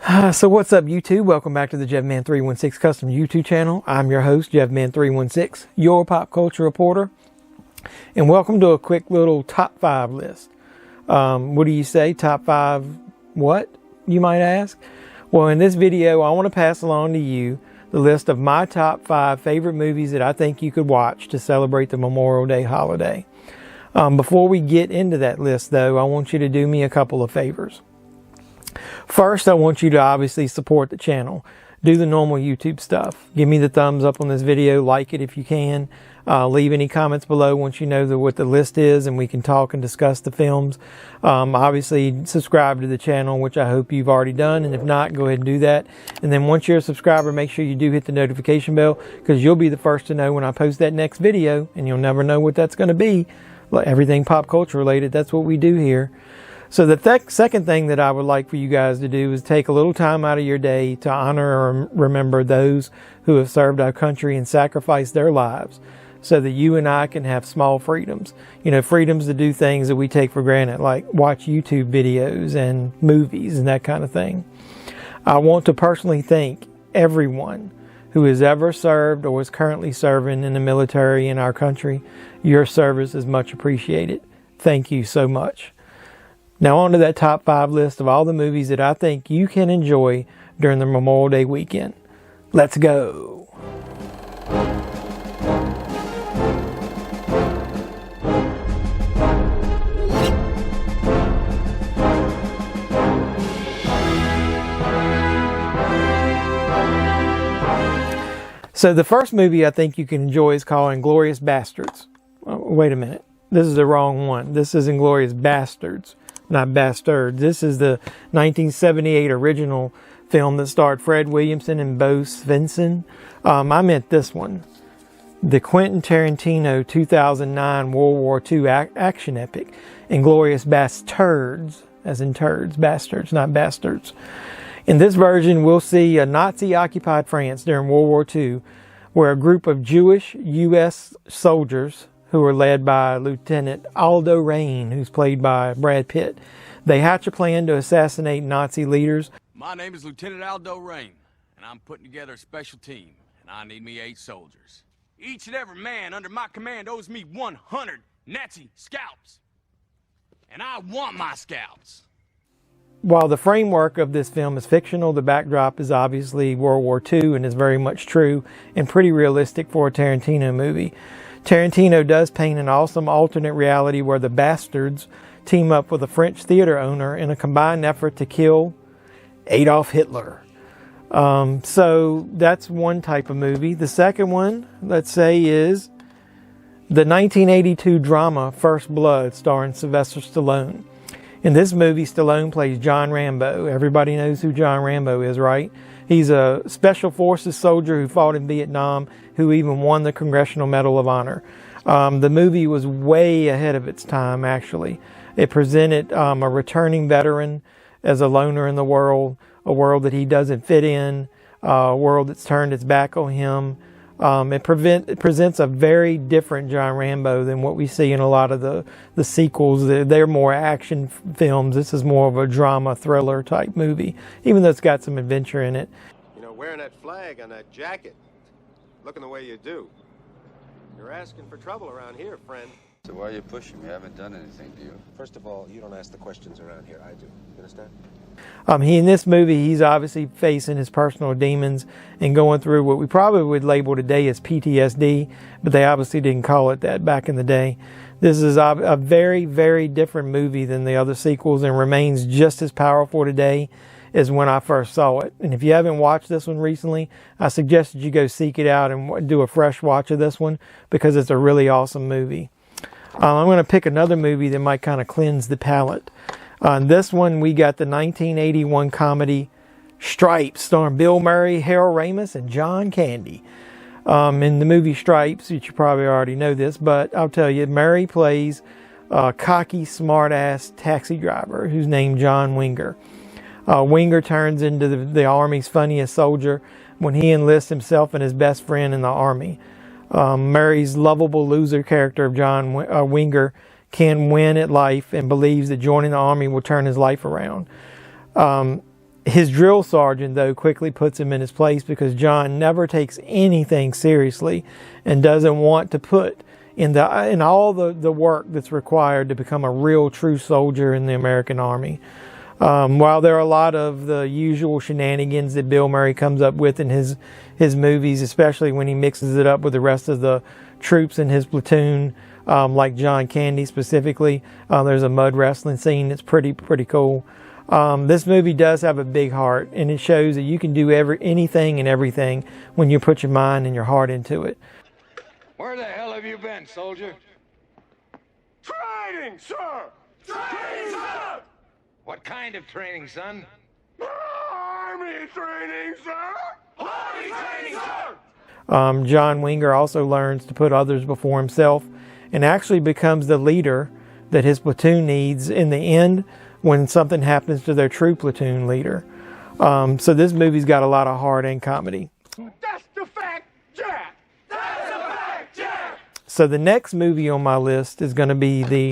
So what's up, YouTube? Welcome back to the JevMan316 Custom YouTube channel. I'm your host, JevMan316, your pop culture reporter. And welcome to a quick little top 5 list. What do you say? Top 5 what, you might ask? Well, in this video, I want to pass along to you the list of my top 5 favorite movies that I think you could watch to celebrate the Memorial Day holiday. Before we get into that list, though, I want you to do me a couple of favors. First, I want you to obviously support the channel. Do the normal YouTube stuff. Give me the thumbs up on this video. Like it if you can. Leave any comments below once you know what the list is and we can talk and discuss the films. Obviously, subscribe to the channel, which I hope you've already done. And if not, go ahead and do that. And then once you're a subscriber, make sure you do hit the notification bell because you'll be the first to know when I post that next video. And you'll never know what that's going to be. Everything pop culture related, that's what we do here. So the second thing that I would like for you guys to do is take a little time out of your day to honor or remember those who have served our country and sacrificed their lives so that you and I can have small freedoms. You know, freedoms to do things that we take for granted, like watch YouTube videos and movies and that kind of thing. I want to personally thank everyone who has ever served or is currently serving in the military in our country. Your service is much appreciated. Thank you so much. Now on to that top 5 list of all the movies that I think you can enjoy during the Memorial Day weekend. Let's go. So the first movie I think you can enjoy is called Inglourious Basterds. Oh, wait a minute. This is the wrong one. This is Inglourious Basterds. Not Bastards. This is the 1978 original film that starred Fred Williamson and Bo Svenson. I meant this one. The Quentin Tarantino 2009 World War II action epic. Inglourious Basterds, as in turds. Bastards, not bastards. In this version, we'll see a Nazi-occupied France during World War II, where a group of Jewish U.S. soldiers who are led by Lieutenant Aldo Raine, who's played by Brad Pitt. They hatch a plan to assassinate Nazi leaders. My name is Lieutenant Aldo Raine, and I'm putting together a special team, and I need me 8 soldiers. Each and every man under my command owes me 100 Nazi scalps. And I want my scalps. While the framework of this film is fictional, the backdrop is obviously World War II and is very much true and pretty realistic for a Tarantino movie. Tarantino does paint an awesome alternate reality where the Bastards team up with a French theater owner in a combined effort to kill Adolf Hitler. So that's one type of movie. The second one, let's say, is the 1982 drama First Blood starring Sylvester Stallone. In this movie, Stallone plays John Rambo. Everybody knows who John Rambo is, right? He's a Special Forces soldier who fought in Vietnam, who even won the Congressional Medal of Honor. The movie was way ahead of its time, actually. It presented a returning veteran as a loner in the world, a world that he doesn't fit in, a world that's turned its back on him. It presents a very different John Rambo than what we see in a lot of the sequels. They're more action films. This is more of a drama thriller type movie, even though it's got some adventure in it. You know, wearing that flag on that jacket, looking the way you do, you're asking for trouble around here, friend. So why are you pushing me? I haven't done anything to you. First of all, you don't ask the questions around here. I do. You understand? In this movie, he's obviously facing his personal demons and going through what we probably would label today as PTSD, but they obviously didn't call it that back in the day. This is a very, very different movie than the other sequels and remains just as powerful today as when I first saw it. And if you haven't watched this one recently, I suggest that you go seek it out and do a fresh watch of this one because it's a really awesome movie. I'm going to pick another movie that might kind of cleanse the palate. On this one, we got the 1981 comedy Stripes, starring Bill Murray, Harold Ramis, and John Candy. In the movie Stripes, which you probably already know this, but I'll tell you, Murray plays a cocky, smart-ass taxi driver who's named John Winger. Winger turns into the Army's funniest soldier when he enlists himself and his best friend in the Army. Murray's lovable loser character of John Winger can win at life and believes that joining the Army will turn his life around. His drill sergeant, though, quickly puts him in his place because John never takes anything seriously and doesn't want to put in all the work that's required to become a real true soldier in the American Army. While there are a lot of the usual shenanigans that Bill Murray comes up with in his movies, especially when he mixes it up with the rest of the troops in his platoon, like John Candy specifically, there's a mud wrestling scene that's pretty cool. This movie does have a big heart, and it shows that you can do anything and everything when you put your mind and your heart into it. Where the hell have you been, soldier? Training, sir! Training, sir! What kind of training, son? Army training, sir! Army training, sir! John Winger also learns to put others before himself and actually becomes the leader that his platoon needs in the end when something happens to their true platoon leader. So this movie's got a lot of heart and comedy. That's the fact, Jack! That's the fact, Jack! So the next movie on my list is going to be the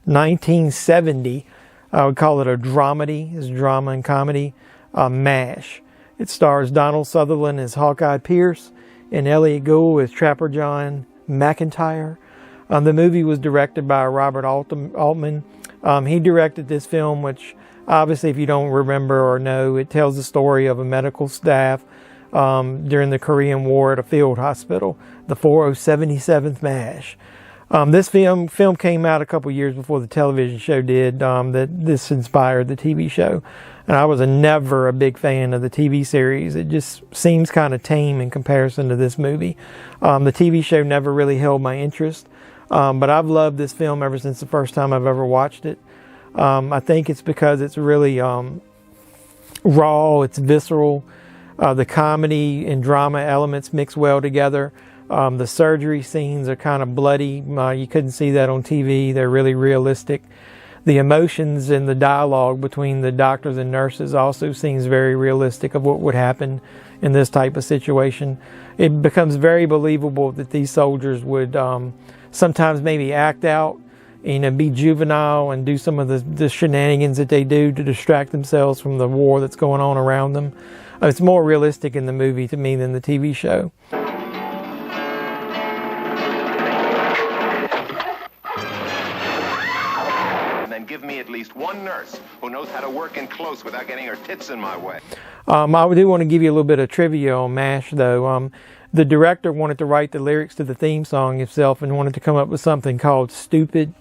1970, I would call it a dramedy, it's drama and comedy, MASH. It stars Donald Sutherland as Hawkeye Pierce and Elliot Gould as Trapper John McIntyre. The movie was directed by Robert Altman. He directed this film, which obviously if you don't remember or know, it tells the story of a medical staff during the Korean War at a field hospital, the 4077th MASH. This film came out a couple years before the television show did, that this inspired the TV show. And I was never a big fan of the TV series. It just seems kind of tame in comparison to this movie. The TV show never really held my interest. But I've loved this film ever since the first time I've ever watched it. I think it's because it's really raw, it's visceral. The comedy and drama elements mix well together. The surgery scenes are kind of bloody. You couldn't see that on TV. They're really realistic. The emotions and the dialogue between the doctors and nurses also seems very realistic of what would happen in this type of situation. It becomes very believable that these soldiers would sometimes maybe act out, be juvenile and do some of the shenanigans that they do to distract themselves from the war that's going on around them. It's more realistic in the movie to me than the TV show. And then give me at least one nurse who knows how to work in close without getting her tits in my way. I do want to give you a little bit of trivia on MASH, though. The director wanted to write the lyrics to the theme song himself and wanted to come up with something called Stupid,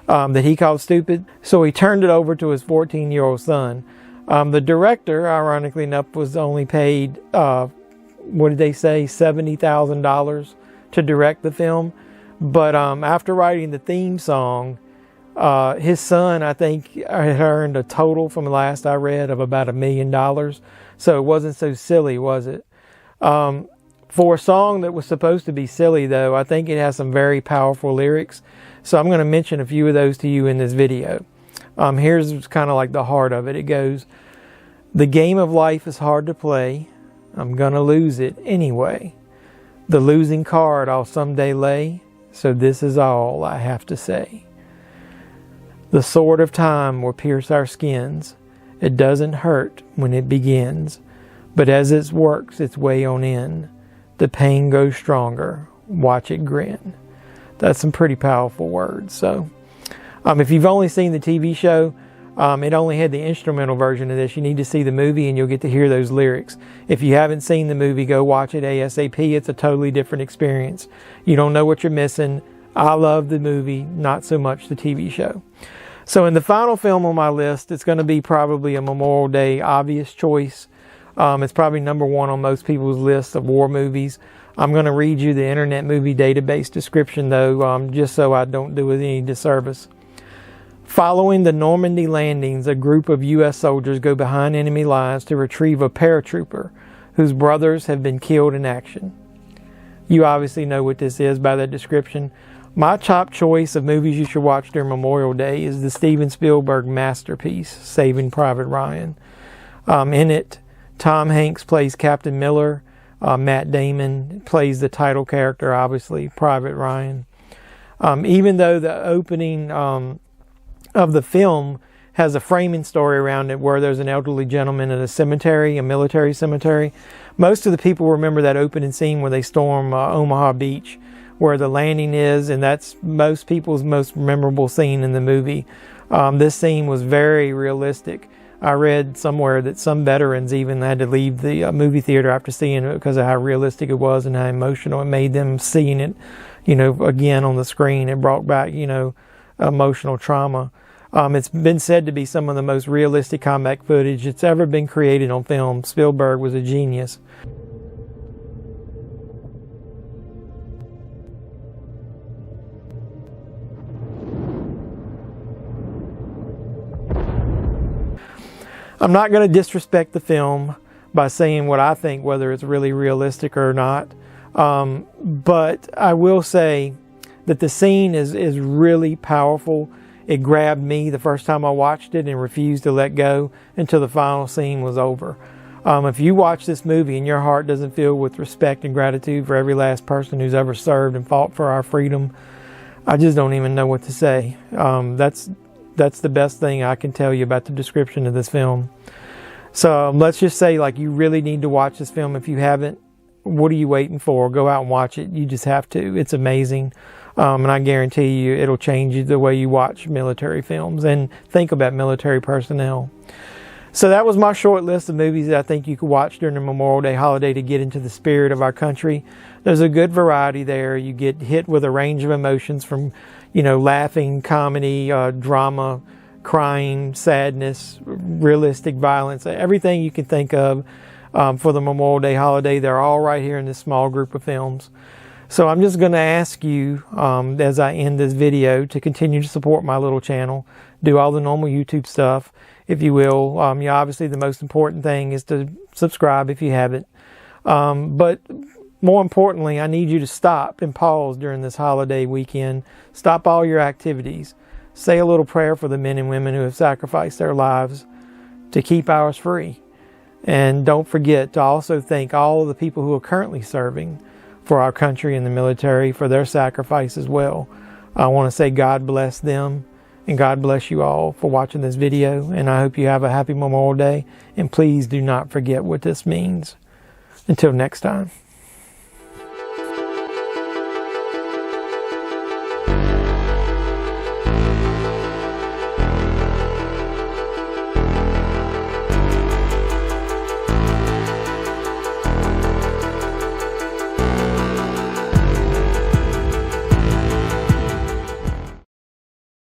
that he called Stupid. So he turned it over to his 14-year-old son. The director, ironically enough, was only paid, what did they say, $70,000 to direct the film. But after writing the theme song, his son, I think, had earned a total, from the last I read, of about $1 million. So it wasn't so silly, was it? For a song that was supposed to be silly, though, I think it has some very powerful lyrics. So I'm going to mention a few of those to you in this video. Here's kind of like the heart of it. It goes, "The game of life is hard to play. I'm going to lose it anyway. The losing card I'll someday lay. So this is all I have to say. The sword of time will pierce our skins. It doesn't hurt when it begins. But as it works its way on in, the pain goes stronger. Watch it grin." That's some pretty powerful words. So, if you've only seen the TV show, it only had the instrumental version of this. You need to see the movie and you'll get to hear those lyrics. If you haven't seen the movie, go watch it ASAP. It's a totally different experience. You don't know what you're missing. I love the movie, not so much the TV show. So in the final film on my list, it's going to be probably a Memorial Day obvious choice. It's probably number one on most people's list of war movies. I'm going to read you the Internet Movie Database description, though, just so I don't do it any disservice. Following the Normandy landings, a group of U.S. soldiers go behind enemy lines to retrieve a paratrooper whose brothers have been killed in action. You obviously know what this is by that description. My top choice of movies you should watch during Memorial Day is the Steven Spielberg masterpiece, Saving Private Ryan. In it, Tom Hanks plays Captain Miller. Matt Damon plays the title character, obviously, Private Ryan. Even though the opening of the film has a framing story around it where there's an elderly gentleman at a cemetery, a military cemetery. Most of the people remember that opening scene where they storm Omaha Beach, where the landing is, and that's most people's most memorable scene in the movie. This scene was very realistic. I read somewhere that some veterans even had to leave the movie theater after seeing it because of how realistic it was and how emotional it made them seeing it, again on the screen. It brought back, emotional trauma. It's been said to be some of the most realistic combat footage that's ever been created on film. Spielberg was a genius. I'm not going to disrespect the film by saying what I think, whether it's really realistic or not. But I will say that the scene is really powerful. It grabbed me the first time I watched it and refused to let go until the final scene was over. If you watch this movie and your heart doesn't fill with respect and gratitude for every last person who's ever served and fought for our freedom, I just don't even know what to say. That's the best thing I can tell you about the description of this film. So let's just say, you really need to watch this film. If you haven't, what are you waiting for? Go out and watch it. You just have to. It's amazing. And I guarantee you it'll change the way you watch military films and think about military personnel. So that was my short list of movies that I think you could watch during the Memorial Day holiday to get into the spirit of our country. There's a good variety there. You get hit with a range of emotions from, laughing, comedy, drama, crying, sadness, realistic violence, everything you can think of for the Memorial Day holiday. They're all right here in this small group of films. So I'm just going to ask you, as I end this video, to continue to support my little channel. Do all the normal YouTube stuff, if you will. Obviously the most important thing is to subscribe if you haven't. But more importantly, I need you to stop and pause during this holiday weekend. Stop all your activities. Say a little prayer for the men and women who have sacrificed their lives to keep ours free. And don't forget to also thank all of the people who are currently serving for our country in the military for their sacrifice as well. I want to say God bless them and God bless you all for watching this video, and I hope you have a happy Memorial Day, and please do not forget what this means. Until next time.